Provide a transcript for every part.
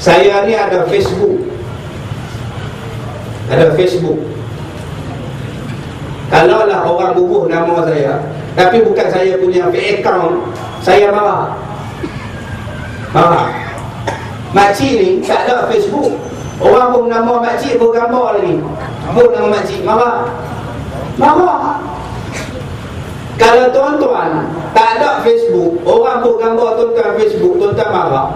Saya ni ada Facebook. Kalaulah orang bubuh nama saya, tapi bukan saya punya fake account, saya marah. Makcik ni tak ada Facebook. Orang pun nama makcik pun gambar lagi. Pun nama makcik, marah. Kalau tuan-tuan tak ada Facebook, orang pun gambar tuan-tuan Facebook, tuan-tuan marah.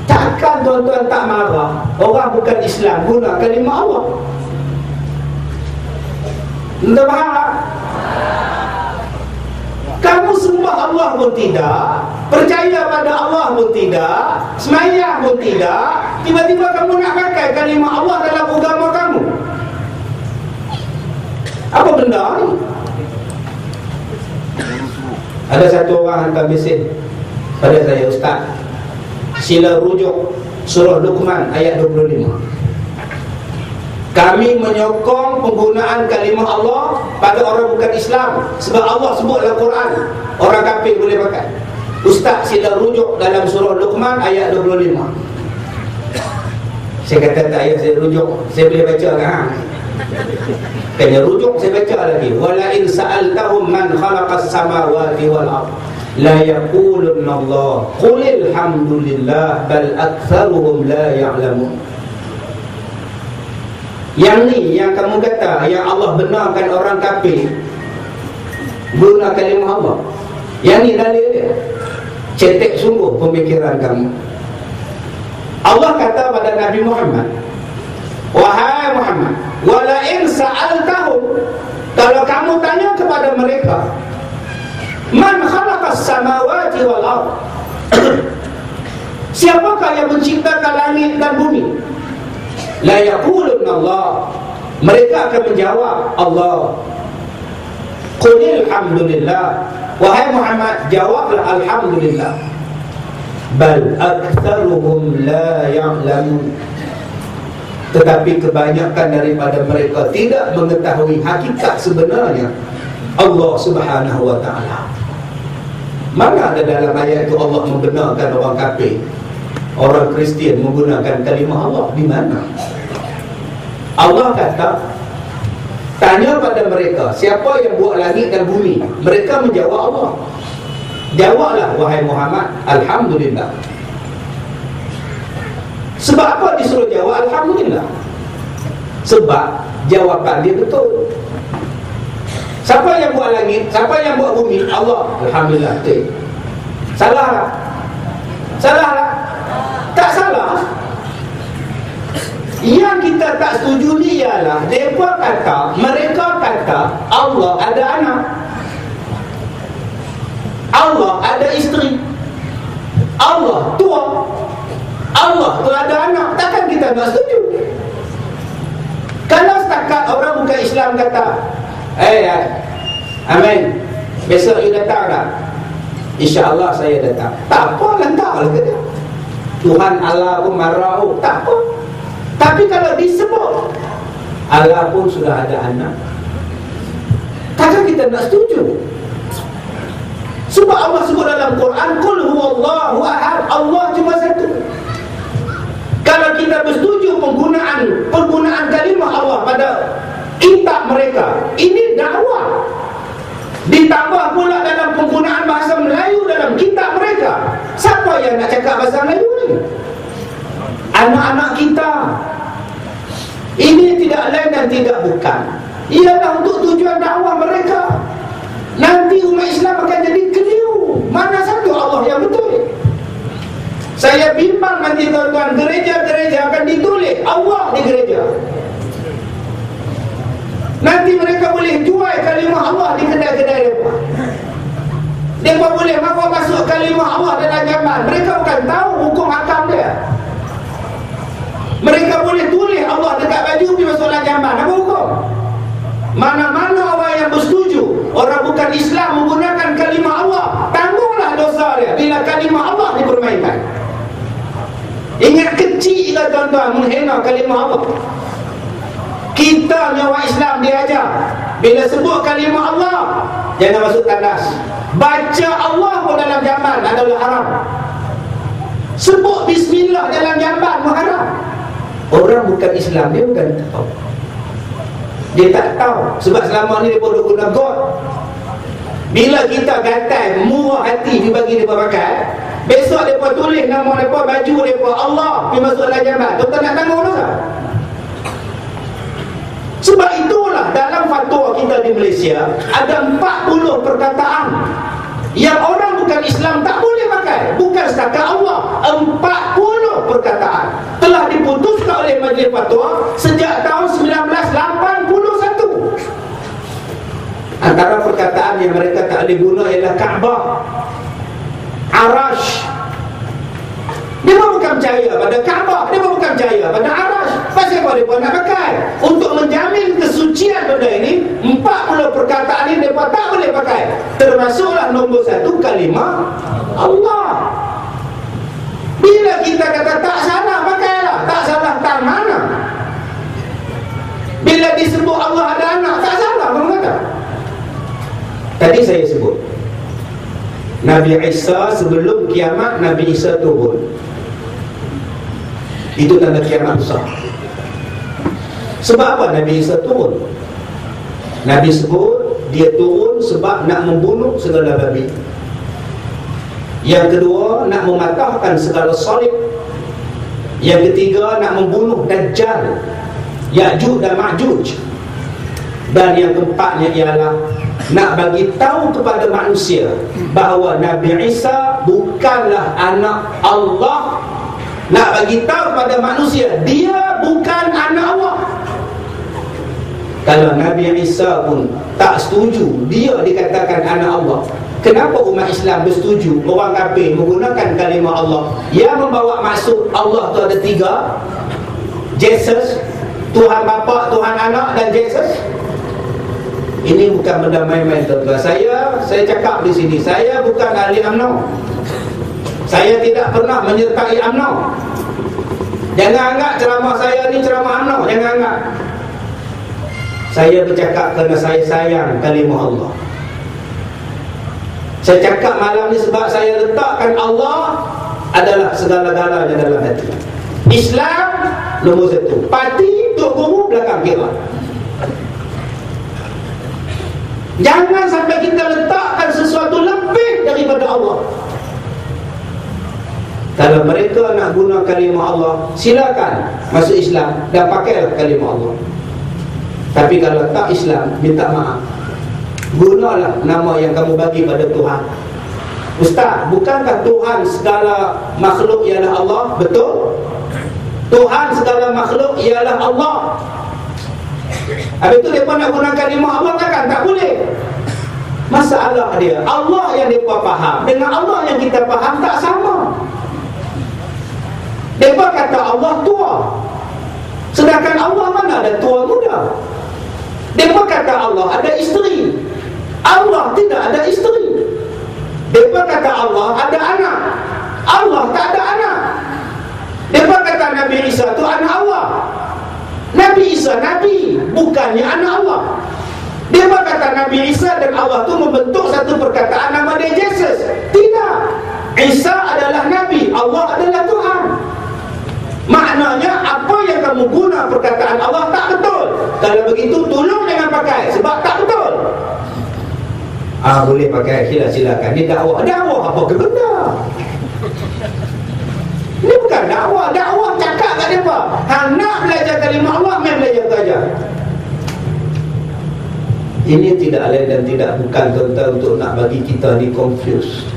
Takkan tuan-tuan tak marah? Orang bukan Islam guna kalimah Allah. Entah faham tak? Kamu sembah Allah pun tidak, percaya pada Allah pun tidak, semayang pun tidak, tiba-tiba kamu nak pakai kalimah Allah dalam agama kamu. Apa benda ni? Ada satu orang hantar mesej pada saya, Ustaz, sila rujuk surah Luqman ayat 25. Kami menyokong penggunaan kalimah Allah pada orang bukan Islam, sebab Allah sebut dalam Quran orang kafir boleh pakai. Ustaz, sila rujuk dalam surah Luqman ayat 25. Saya kata tak payah saya rujuk, saya boleh baca kan? Kena rujuk saya baca lagi. Wala in sa'altahum man khalaqas samawati wal ard la yaqulunna Allah qulil hamdulillah bal aktsaruhum la ya'lamun. Yang ni yang kamu kata yang Allah benarkan orang kafir guna kalimah Allah. Yang ni dalil dia. Cetek sungguh pemikiran kamu. Allah kata pada Nabi Muhammad, wahai Muhammad, wala in sa'altahum, kalau kamu tanya kepada mereka, man khalaqas samawati wal ard, siapakah yang menciptakan langit dan bumi? La yaqulunna Allah, mereka akan menjawab Allah. Qulil hamdulillah, wahai Muhammad, jawablah alhamdulillah. Bal aktsaruhum la ya'lamun, tetapi kebanyakan daripada mereka tidak mengetahui hakikat sebenarnya Allah Subhanahu wa ta'ala. Mana ada dalam ayat itu Allah membenarkan orang kafir, orang Kristian menggunakan kalimah Allah? Di mana? Allah kata, tanya pada mereka, siapa yang buat langit dan bumi? Mereka menjawab Allah. Jawablah wahai Muhammad, alhamdulillah. Sebab apa disuruh jawab alhamdulillah? Sebab jawapan dia betul. Siapa yang buat langit? Siapa yang buat bumi? Allah. Alhamdulillah. Salah tak? Salah tak? Tak salah. Yang kita tak setuju ni ialah mereka kata Allah ada anak, Allah ada isteri, Allah tua, Allah tu ada anak. Takkan kita tak setuju? Kalau setakat orang bukan Islam kata, amin, besok you datang tak? InsyaAllah saya datang. Tak apa, lantarlah kata. Tuhan Allah pun marah, tak apa. Tapi kalau disebut Allah pun sudah ada anak, takkan kita nak setuju? Sebab Allah sebut dalam Quran, Qul huwallahu ahad, Allah cuma satu. Kalau kita bersetuju penggunaan kalimah Allah pada kitab mereka, ini dakwah. Ditambah pula dalam penggunaan bahasa Melayu dalam kitab mereka. Siapa yang nak cakap bahasa Melayu ni? Anak-anak kita. Ini tidak lain dan tidak bukan, ialah untuk tujuan dakwah mereka. Nanti umat Islam akan jadi keliru. Mana satu Allah yang betul? Saya bimbang nanti tuan-tuan, gereja-gereja akan ditulis Allah di gereja. Nanti mereka boleh jual kalimah Allah di kedai-kedai mereka. Mereka boleh masuk kalimah Allah dalam jamban. Mereka bukan tahu hukum hakam dia. Mereka boleh tulis Allah dekat baju pergi masuk dalam jamban. Apa hukum? Mana-mana orang yang bersetuju orang bukan Islam menggunakan kalimah Allah, tanggunglah dosa dia bila kalimah Allah dipermainkan. Ingat kecil lah tuan-tuan menghina kalimah Allah. Kita nyawa Islam diajar, bila sebut kalimah Allah jangan masuk tandas. Baca Allah pun dalam jamban adalah haram. Sebut bismillah dalam jamban haram. Orang bukan Islam, dia bukan tahu. Dia tak tahu. Sebab selama ni dia duk guna God. Bila kita gatal, murah hati dibagi dia pakai, besok dia tulis nama dia, baju dia, Allah, dia masuk dalam jamban. Tuan nak tanggung dosa. Sebab itulah dalam fatwa kita di Malaysia ada 40 perkataan yang orang bukan Islam tak boleh pakai. Bukan setakat Allah, 40 perkataan telah diputuskan oleh Majlis Fatwa sejak tahun 1981. Antara perkataan yang mereka tak boleh guna ialah Kaabah, Arash. Dia pun bukan percaya pada Kaabah, dia pun bukan percaya pada Arash. Pasal apa dia pun nak pakai? Untuk menjamin kesucian benda ini, 40 perkataan ini dia tak boleh pakai. Termasuklah nombor 1 kalimah Allah. Bila kita kata tak salah, pakailah. Tak salah tak mana? Bila disebut Allah ada anak, tak salah pun kata. Tadi saya sebut Nabi Isa sebelum kiamat, Nabi Isa turun. Itu tanda kiamat besar. Sebab apa Nabi Isa turun? Nabi sebut dia turun sebab nak membunuh segala babi. Yang kedua, nak mematahkan segala salib. Yang ketiga, nak membunuh Dajjal, Ya'juj dan Ma'juj. Dan yang keempatnya ialah nak bagi tahu kepada manusia bahawa Nabi Isa bukanlah anak Allah. Nak bagi tahu kepada manusia dia bukan anak Allah. Kalau Nabi Isa pun tak setuju dia dikatakan anak Allah, kenapa umat Islam bersetuju orang kafir menggunakan kalimah Allah yang membawa maksud Allah tu ada 3, Jesus, Tuhan Bapa, Tuhan Anak dan Jesus? Ini bukan benda main-main tuan-tuan. Saya cakap di sini, saya bukan ahli UMNO. Saya tidak pernah menyertai UMNO. Jangan anggap ceramah saya ni ceramah UMNO, jangan anggap. Saya bercakap kerana saya sayang kalimah Allah. Saya cakap malam ni sebab saya letakkan Allah adalah segala-galanya dalam hati. Islam nombor 1, parti Tok Guru belakang kira. Jangan sampai kita letakkan sesuatu lebih daripada Allah. Kalau mereka nak guna kalimah Allah, silakan masuk Islam dan pakailah kalimah Allah. Tapi kalau tak Islam, minta maaf, gunalah nama yang kamu bagi pada Tuhan. Ustaz, bukankah Tuhan segala makhluk ialah Allah? Betul. Tuhan segala makhluk ialah Allah. Habis itu mereka nak gunakan kalimah Allah takkan? Tak boleh. Masalah dia, Allah yang mereka faham dengan Allah yang kita faham tak sama. Mereka kata Allah tua, sedangkan Allah mana ada tua muda. Mereka kata Allah ada isteri, Allah tidak ada isteri. Mereka kata Allah ada anak, Allah tak ada anak. Mereka kata Nabi Isa itu anak Allah, Nabi Isa Nabi, bukannya anak Allah. Dia berkata Nabi Isa dan Allah itu membentuk satu perkataan nama dia Jesus. Tidak. Isa adalah Nabi, Allah adalah Tuhan. Maknanya apa yang kamu guna perkataan Allah tak betul. Kalau begitu tolong jangan pakai, sebab tak betul. Boleh pakai, silakan. Ini dakwah. Dakwah apa ke benda? Ini bukan dakwah. Dakwah cakap kat mereka, hang nak belajar kalimah Allah, main belajar saja. Ini tidak lain dan tidak bukan tuan-tuan untuk nak bagi kita di confuse.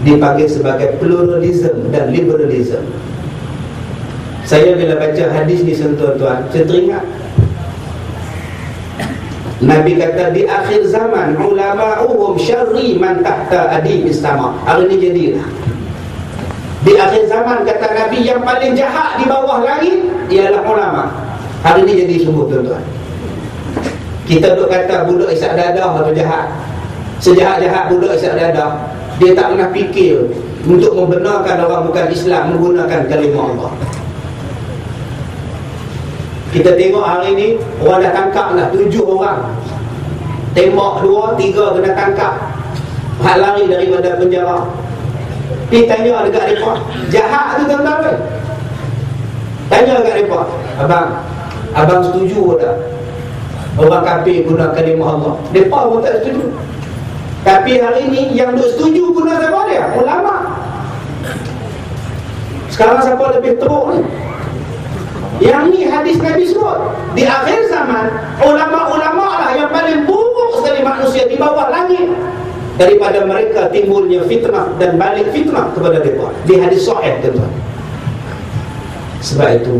Dipanggil sebagai pluralism dan liberalism. Saya bila baca hadis ni tuan-tuan, saya teringat Nabi kata di akhir zaman ulama'uhum syarri man tahta adibis sama. Hari ni jadilah di akhir zaman, kata Nabi, yang paling jahat di bawah langit ialah ulama. Hari ni jadi semua tuan-tuan. Kita duk kata budak isap dadah itu jahat. Sejahat-jahat budak isap dadah, dia tak pernah fikir untuk membenarkan orang bukan Islam menggunakan kalimah Allah. Kita tengok hari ni orang dah tangkap lah 7 orang. Tembak 2, 3 kena tangkap. Hak lari daripada penjara. Pergi tanya dekat mereka. Jahat tu tuan-tuan. Tanya dekat mereka. Abang setuju tak orang kafir guna kalimah Allah? Mereka pun tak setuju. Tapi hari ni yang duk setuju guna siapa dia? Ulama. Sekarang siapa lebih teruk ni? Yang ni hadis Nabi sebut. Di akhir zaman, ulama-ulama lah yang paling buruk sekali manusia di bawah langit. Daripada mereka timbulnya fitnah dan balik fitnah kepada mereka. Di hadis sahih tuan-tuan. Sebab itu,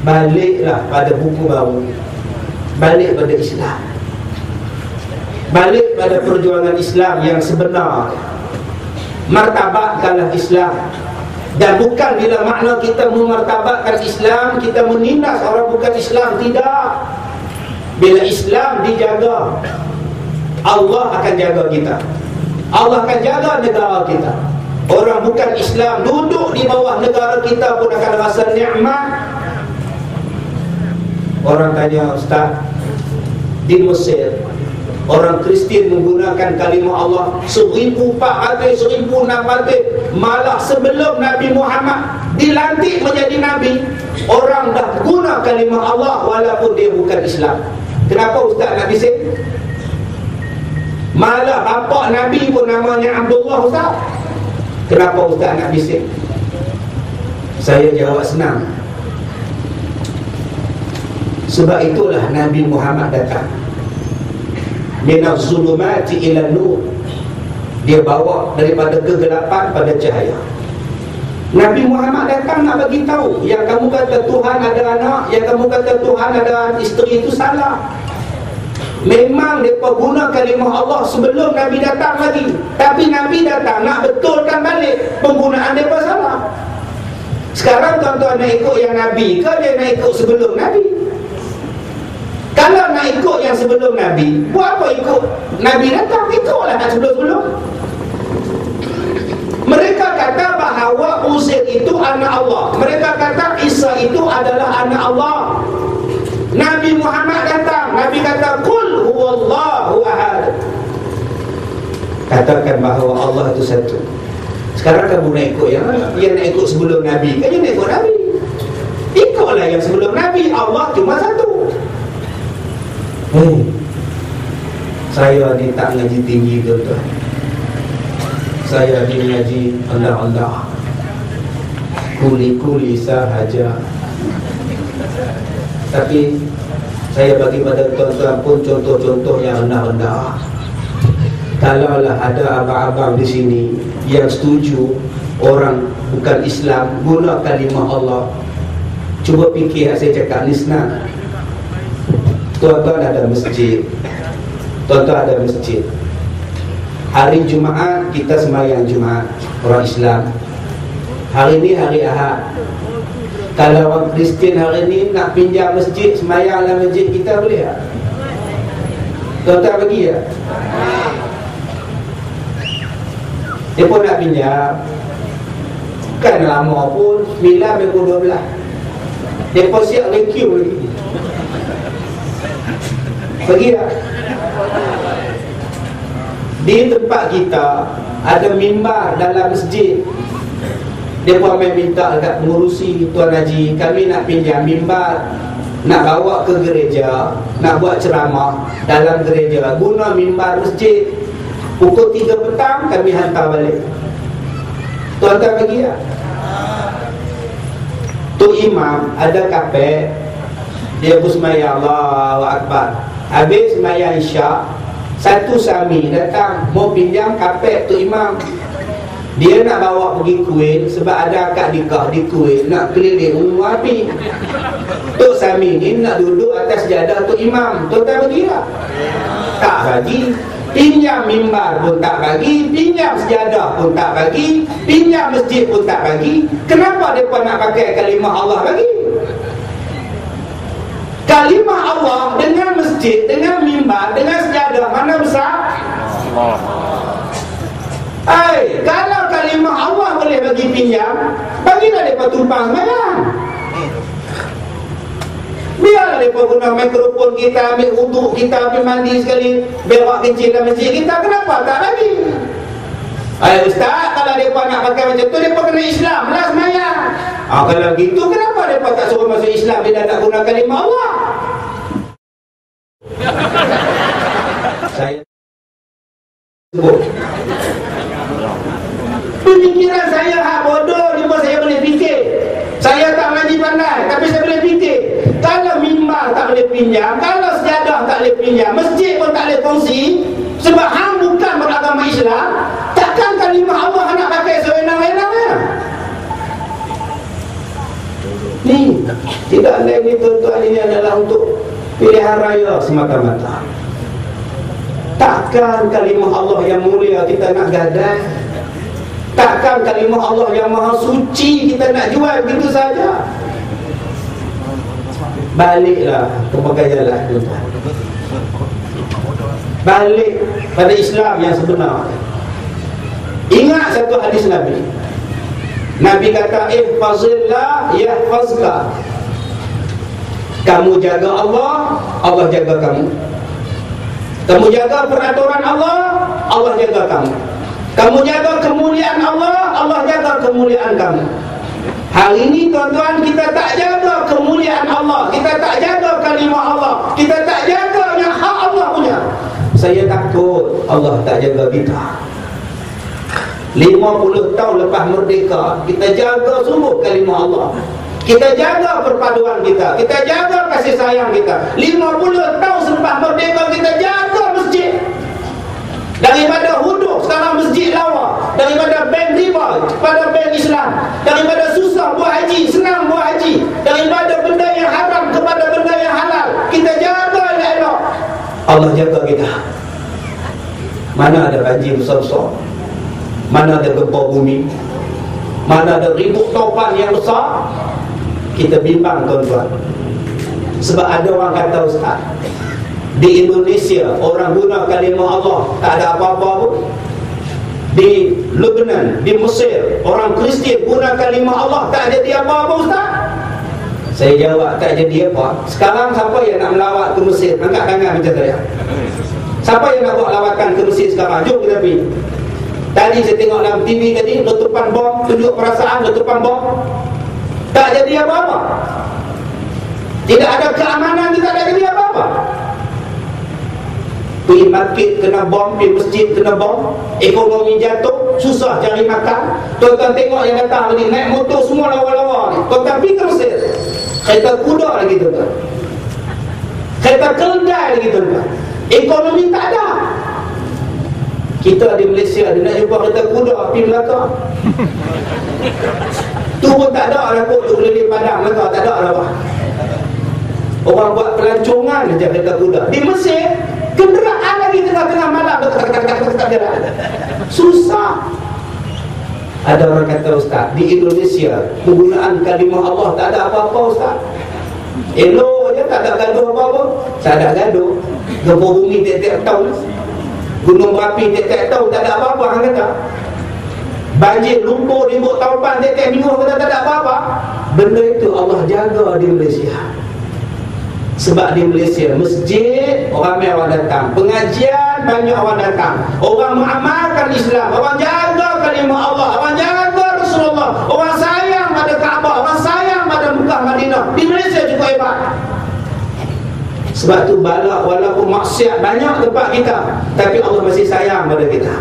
baliklah pada buku baru. Balik pada Islam. Balik pada perjuangan Islam yang sebenar. Martabatkanlah Islam. Dan bukan bila makna kita memartabatkan Islam, kita menindas orang bukan Islam. Tidak. Bila Islam dijaga, Allah akan jaga kita. Allah akan jaga negara kita. Orang bukan Islam duduk di bawah negara kita pun akan rasa nikmat. Orang tanya, Ustaz, di Mesir orang Kristian menggunakan kalimah Allah 1400, 1600, malah sebelum Nabi Muhammad dilantik menjadi Nabi, orang dah guna kalimah Allah walaupun dia bukan Islam. Kenapa Ustaz nak bising? Malah bapa Nabi pun namanya Abdullah, Ustaz. Kenapa Ustaz nak bising? Saya jawab senang. Sebab itulah Nabi Muhammad datang. Minaz zulumati ila nur. Dia bawa daripada kegelapan pada cahaya. Nabi Muhammad datang nak bagi tahu yang kamu kata Tuhan ada anak, yang kamu kata Tuhan ada isteri, itu salah. Memang mereka guna kalimah Allah sebelum Nabi datang lagi. Tapi Nabi datang nak betulkan balik penggunaan mereka salah. Sekarang tuan-tuan nak ikut yang Nabi ke dia nak ikut sebelum Nabi? Kalau nak ikut yang sebelum Nabi, buat apa ikut Nabi datang? Ikutlah nak sebelum-sebelum. Mereka kata bahawa Uzair itu anak Allah. Mereka kata Isa itu adalah anak Allah. Nabi Muhammad datang, Nabi kata Qul huwallahu ahad. Katakan bahawa Allah itu satu. Sekarang kamu nak ikut yang nak ikut sebelum Nabi, kan nak ikut Nabi. Ikutlah yang sebelum Nabi. Allah cuma satu. Saya ni tak ngaji tinggi tuan-tuan. Saya ni ngaji rendah-rendah, kuli-kuli sahaja. Tapi saya bagi pada tuan-tuan pun contoh-contoh yang rendah-rendah. Kalaulah ada abang-abang di sini yang setuju orang bukan Islam guna kalimah Allah, cuba fikir saya cakap ni senang. Tuan-tuan ada masjid, tuan-tuan ada masjid. Hari Jumaat kita sembahyang Jumaat, orang Islam. Hari ni hari Ahad. Kalau orang Kristian hari ni nak pinjam masjid, sembahyang dalam masjid kita boleh tak? Tuan-tuan bagi tak? Dia pun nak pinjam. Bukan lama pun, 9-12. Dia pun siap queue lagi. Pergi tak? Di tempat kita ada mimbar dalam masjid. Dia pun main minta dekat pengurusi, Tuan Haji, kami nak pinjam mimbar, nak bawa ke gereja, nak buat ceramah dalam gereja, guna mimbar masjid. Pukul 3 petang kami hantar balik. Tuan-tuan bagi tak? Tu imam ada kapek, dia bersemayang Allahu Akbar. Habis sembahyang Isyak, satu sami datang mau pinjam kapek tu imam. Dia nak bawa pergi Kuwait sebab ada akad nikah di Kuwait, nak keliling umum api. Tok sami ni nak duduk atas jadah tu imam. Tuan-tuan bagi tak? Tak bagi. Pinjam mimbar pun tak bagi, pinjam sejadah pun tak bagi, pinjam masjid pun tak bagi. Kenapa mereka nak pakai kalimah Allah bagi? Kalimah Allah dengan masjid, dengan mimbar, dengan sejadah, mana besar? Kalau kalimah Allah boleh bagi pinjam, bagilah mereka tumpang sembahyang. Biarlah mereka guna mikrofon kita, ambil wuduk kita, ambil mandi sekali, berak kecil dalam masjid kita. Kenapa tak bagi? Ustaz, kalau kalau mereka nak pakai macam tu, mereka kena Islam lah semayang. Kalau gitu kenapa mereka tak suruh masuk Islam, dia dah nak guna kalimah Allah? Saya sebut pemikiran saya hak bodoh, cuma saya boleh fikir. Saya tak ngaji pandai, tapi saya boleh fikir. Kalau mimbar tak boleh pinjam, kalau sejadah tak boleh pinjam, masjid pun tak boleh kongsi, sebab hang bukan beragama Islam, takkan kalimah Allah nak pakai sewenang-wenangnya? Ni tidak lain ni tuan-tuan, ini adalah untuk pilihan raya semata-mata. Takkan kalimah Allah yang mulia kita nak gadai? Takkan kalimah Allah yang maha suci kita nak jual begitu saja? Baliklah kepada jalan tuan-tuan. Balik pada Islam yang sebenar. Ingat satu hadis Nabi. Nabi kata, ihfazillah yahfazka. Kamu jaga Allah, Allah jaga kamu. Kamu jaga peraturan Allah, Allah jaga kamu. Kamu jaga kemuliaan Allah, Allah jaga kemuliaan kamu. Hari ini tuan-tuan, kita tak jaga kemuliaan Allah, kita tak jaga kalimah Allah, kita tak jaga yang hak Allah punya. Saya takut Allah tak jaga kita. 50 tahun lepas merdeka, kita jaga sungguh kalimah Allah, kita jaga perpaduan kita, kita jaga kasih sayang kita. 50 tahun selepas merdeka, kita jaga masjid. Daripada hudud sekarang masjid lawa, daripada bank riba pada bank Islam, daripada susah buat haji senang buat haji, daripada benda yang haram kepada benda yang halal, kita jaga elok-elok. Allah jaga kita. Mana ada banjir besar-besar, mana ada gempa bumi, mana ada ribut taupan yang besar, kita bimbang tuan-tuan. Sebab ada orang kata, ustaz, di Indonesia orang guna kalimah Allah tak ada apa-apa pun. Di Lebanon, di Mesir, orang Kristian guna kalimah Allah tak jadi apa-apa, ustaz. Saya jawab, tak jadi apa. Sekarang siapa yang nak melawat ke Mesir? Angkat tangan macam saya. Siapa yang nak buat lawatan ke Mesir sekarang? Jom kita pergi. Tadi saya tengok dalam TV tadi, letupan bom, tunjuk perasaan letupan bom, tak jadi apa-apa. Tidak ada keamanan, tidak ada jadi apa-apa. Pergi market kena bom, pergi masjid kena bom, ekonomi jatuh, susah cari makan. Tuan-tuan tengok yang datang ni, naik motor semua lawa-lawa ni. Tuan-tuan pergi ke Mesir, kereta kuda lagi tuan-tuan, kereta keldai lagi tuan-tuan. Ekonomi tak ada. Kita di Malaysia, dia nak jumpa kereta kuda, pergi belakang. Tu pun tak ada lah kot, tu boleh padang belakang, tak ada lah. Orang buat pelancongan je kereta kuda. Di Mesir, kenderaan lagi tengah-tengah malam, susah. Ada orang kata, ustaz, di Indonesia penggunaan kalimah Allah tak ada apa-apa, ustaz. Elok je, tak ada gaduh apa-apa. Tak ada gaduh. Gempa bumi tiap-tiap tahun, gunung berapi tiap-tiap tahun, tak ada apa-apa. Orang kata banjir, lumpur, ribut taupan tiap-tiap minggu, kata tak ada apa-apa. Benda itu Allah jaga di Malaysia. Sebab di Malaysia, masjid ramai orang datang, pengajian banyak orang datang, orang mengamalkan Islam, orang jaga kalimah Allah, orang jaga Rasulullah, orang sayang pada Kaabah, orang sayang pada Mekah Madinah. Di Malaysia cukup hebat. Sebab tu balak, walaupun maksiat banyak tempat kita, tapi Allah masih sayang pada kita.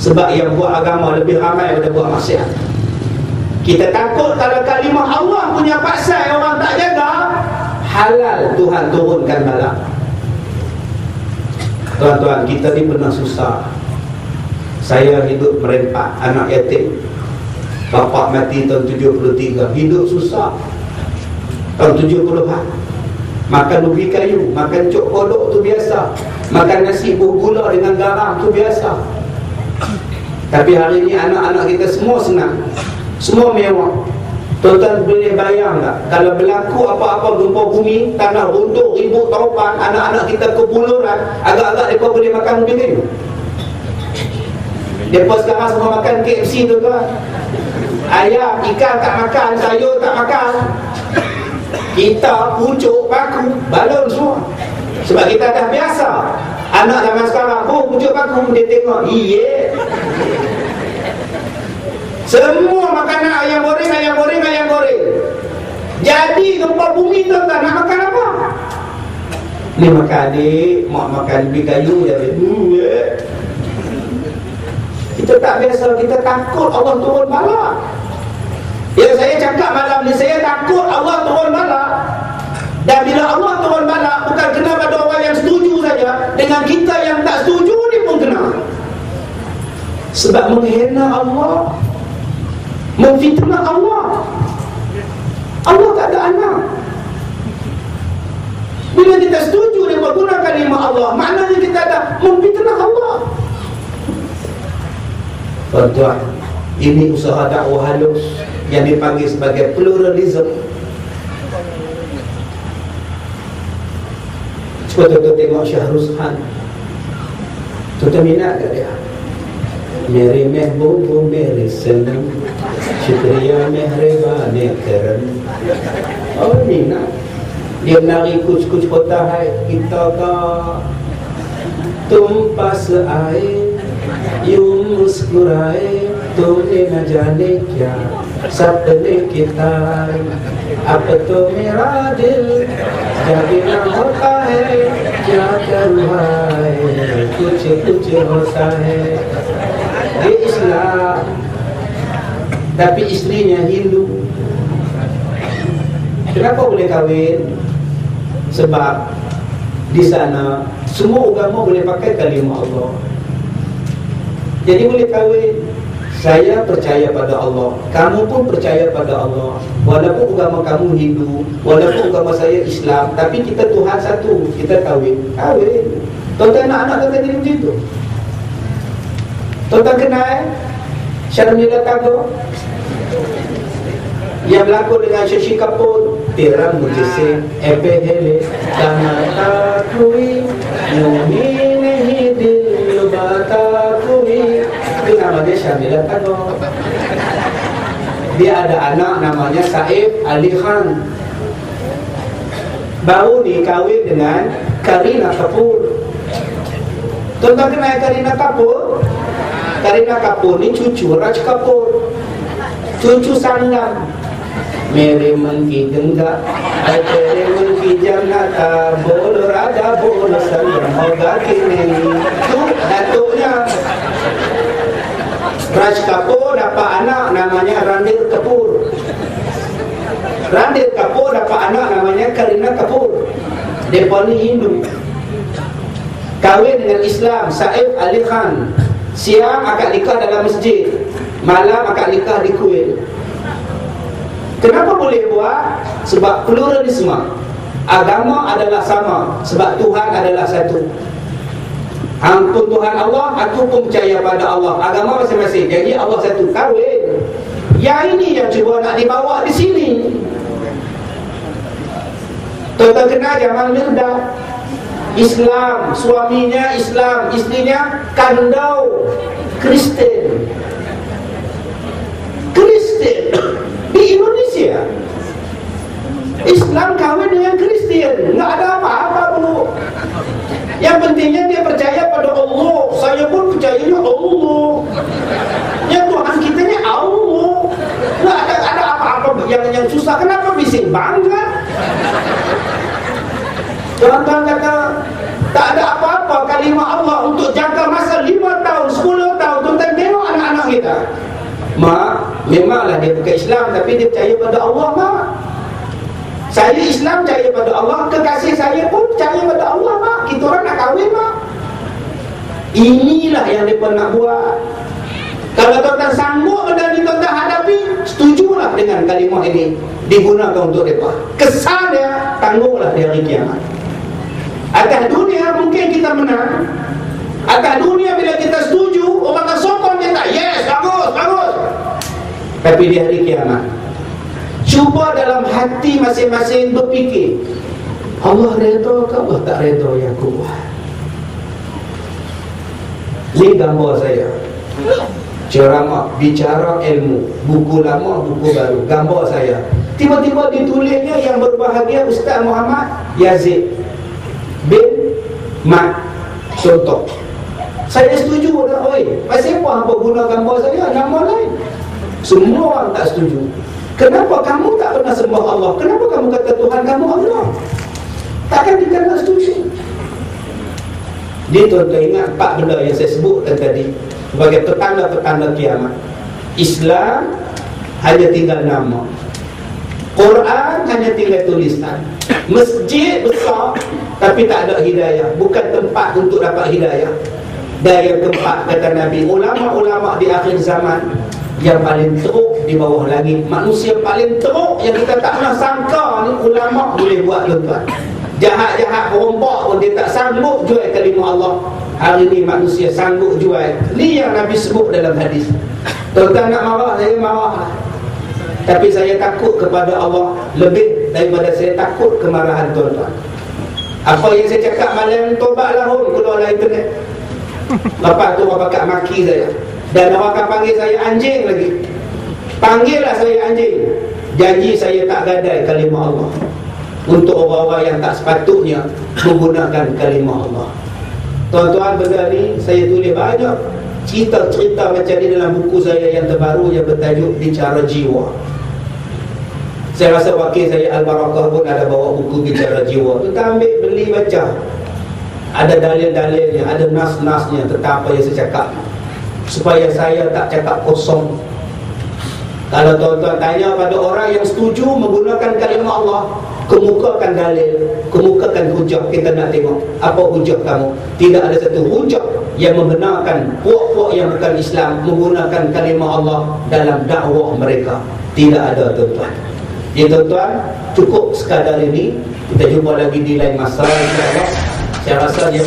Sebab yang buat agama lebih ramai daripada buat maksiat. Kita takut kalau kalimah Allah punya paksai orang tak jaga, halal Tuhan turunkan balak. Tuan-tuan, kita ni pernah susah. Saya hidup merempat, anak yatim. Bapa mati tahun 73, hidup susah. Tahun 70-an, makan ubi kayu, makan cok kodok tu biasa, makan nasi bergula dengan garam tu biasa. Tapi hari ini anak-anak kita semua senang, semua mewah. Tuan-tuan boleh bayang tak, kalau berlaku apa-apa gempa bumi, tanah runtuh, ribut taupan, anak-anak kita kebuluran, agak-agak mereka boleh makan ubi kayu. Mereka sekarang semua makan KFC tuan-tuan. Ayam, ikan tak makan, sayur tak makan. Kita pucuk, paku, balon semua. Sebab kita dah biasa. Anak zaman sekarang, oh pucuk paku, dia tengok, iya. Semua makanan ayam goreng, ayam goreng, ayam goreng. Jadi gempa bumi tu tak nak makan apa? Ni makan adik, mak makan lebih kayu je. Kita tak biasa, kita takut Allah turun bala. Yang saya cakap malam ni, saya takut Allah turun bala. Dan bila Allah turun bala, bukan kena pada orang yang setuju saja, dengan kita yang tak setuju ni pun kena. Sebab menghina Allah, memfitnah Allah. Allah tak ada anak. Bila kita setuju dia menggunakan kalimah Allah, maknanya kita ada memfitnah Allah. Tuan-tuan, ini usaha dakwah halus yang dipanggil sebagai pluralism. Cuba tuan-tuan tengok Syahruzhan. Tuan-tuan minat tak dia? Meri mehbub meri senang, syukriya mehribane keren. Oh minat. Dia nari kuch-kuch kota hai, kita ka tumpah seair, यूं मुस्कुराए तूने न जाने क्या सपने kita अब तो मेरा दिल जागे ना होता है क्या करूँ है कुछ कुछ होता है. Dia Islam tapi istrinya Hindu. Kenapa boleh kahwin? Sebab di sana semua agama boleh pakai kalimah Allah. Jadi boleh kahwin. Saya percaya pada Allah, kamu pun percaya pada Allah. Walaupun agama kamu Hindu, walaupun agama saya Islam, tapi kita Tuhan satu. Kita kahwin. Kahwin. Tuan-tuan anak-anak tuan-tuan jadi macam tu. Tuan-tuan kenal Sharmila Tagore yang berlakon dengan Shashi Kapoor. Tera mujhse hai pehle kahta koi yumi nahi dil bata koi. Itu nama dia Sharmila Tagore. Dia ada anak namanya Saif Ali Khan. Baru ni kahwin dengan Kareena Kapoor. Tuan-tuan kenal Kareena Kapoor? Kareena Kapoor ni cucu Raj Kapoor, cucu Sangam. Mere man ki ganga ay tere man ki jannata bol raja bol Sangam hoga kini. Tu datuknya. Raj Kapoor dapat anak namanya Ranbir Kapoor. Ranbir Kapoor dapat anak namanya Kareena Kapoor. Depa ni Hindu. Kahwin dengan Islam, Saif Ali Khan. Siang akad nikah dalam masjid, malam akad nikah di Kuwait. Kenapa boleh buat? Sebab pluralisme. Agama adalah sama, sebab Tuhan adalah satu. Ampun Tuhan Allah, aku pun percaya pada Allah. Agama masing-masing, jadi Allah satu. Kahwin. Yang ini yang cuba nak dibawa di sini. Tuan-tuan kenal Jamal Mirdad. Islam, suaminya Islam, istrinya kandau Kristen. Kristen di Indonesia. Islam kahwin dengan Kristen, enggak ada apa-apa bu. Yang pentingnya dia percaya pada Allah. Saya pun percayanya Allah. Yang Tuhan kita ni Allah. Enggak ada apa-apa yang susah. Kenapa bising bangga? Tuan-tuan kata tak ada apa-apa kalimah Allah untuk jangka masa 5 tahun, 10 tahun. Tuan-tuan tengok anak-anak kita. Mak, memanglah dia bukan Islam, tapi dia percaya pada Allah, mak. Saya Islam, percaya pada Allah. Kekasih saya pun percaya pada Allah, mak. Kita orang nak kahwin, mak. Inilah yang mereka nak buat. Kalau tuan-tuan sanggup benda ni tuan-tuan hadapi, setujulah dengan kalimah ini digunakan untuk mereka. Kesan dia, tanggunglah di hari kiamat. Atas dunia mungkin kita menang. Atas dunia bila kita setuju, orang akan sokong kita. Yes, bagus, bagus. Tapi di hari kiamat, cuba dalam hati masing-masing berfikir, Allah redha ke Allah tak redha yang aku buat. Ini gambar saya. Ceramah, bicara ilmu, buku lama, buku baru, gambar saya. Tiba-tiba ditulisnya yang berbahagia Ustaz Muhammad Yazid bin Mat. Contoh, saya setuju dah. Oi, pasal apa guna gambar saya? Nama lain. Semua orang tak setuju. Kenapa kamu tak pernah sembah Allah? Kenapa kamu kata Tuhan kamu Allah? Takkan kita tak setuju? Dia tuan-tuan ingat 4 benda yang saya sebutkan tadi sebagai petanda-petanda kiamat. Islam hanya tinggal nama, Quran hanya tinggal tulisan, masjid besar tapi tak ada hidayah, bukan tempat untuk dapat hidayah. Dan yang keempat, kata Nabi, ulama-ulama di akhir zaman yang paling teruk di bawah langit. Manusia paling teruk yang kita tak pernah sangka ni ulama boleh buat, tuan-tuan. Jahat-jahat perompak pun dia tak sanggup jual kalimah Allah. Hari ni manusia sanggup jual. Ni yang Nabi sebut dalam hadis. Tuan-tuan nak marah, saya marah. Tapi saya takut kepada Allah lebih daripada saya takut kemarahan tuan-tuan. Apa yang saya cakap malam, tobatlah keluar dalam internet. Lepas tu orang pakat maki saya, dan orang akan panggil saya anjing lagi. Panggillah saya anjing. Janji saya tak gadai kalimah Allah untuk orang-orang yang tak sepatutnya menggunakan kalimah Allah. Tuan-tuan, benda ni saya tulis banyak cerita-cerita macam ni dalam buku saya yang terbaru yang bertajuk Bicara Jiwa. Saya rasa wakil saya Al-Barakah pun ada bawa buku Bicara Jiwa. Kita ambil, beli, baca. Ada dalil-dalilnya, ada nas-nasnya tentang apa yang saya cakap, supaya saya tak cakap kosong. Kalau tuan-tuan tanya pada orang yang setuju menggunakan kalimah Allah, kemukakan dalil, kemukakan hujah. Kita nak tengok apa hujah kamu. Tidak ada satu hujah yang membenarkan puak-puak yang bukan Islam menggunakan kalimah Allah dalam dakwah mereka. Tidak ada, tuan-tuan. Jadi tuan-tuan, cukup sekadar ini. Kita jumpa lagi di lain masa, insya-Allah. Saya rasa yang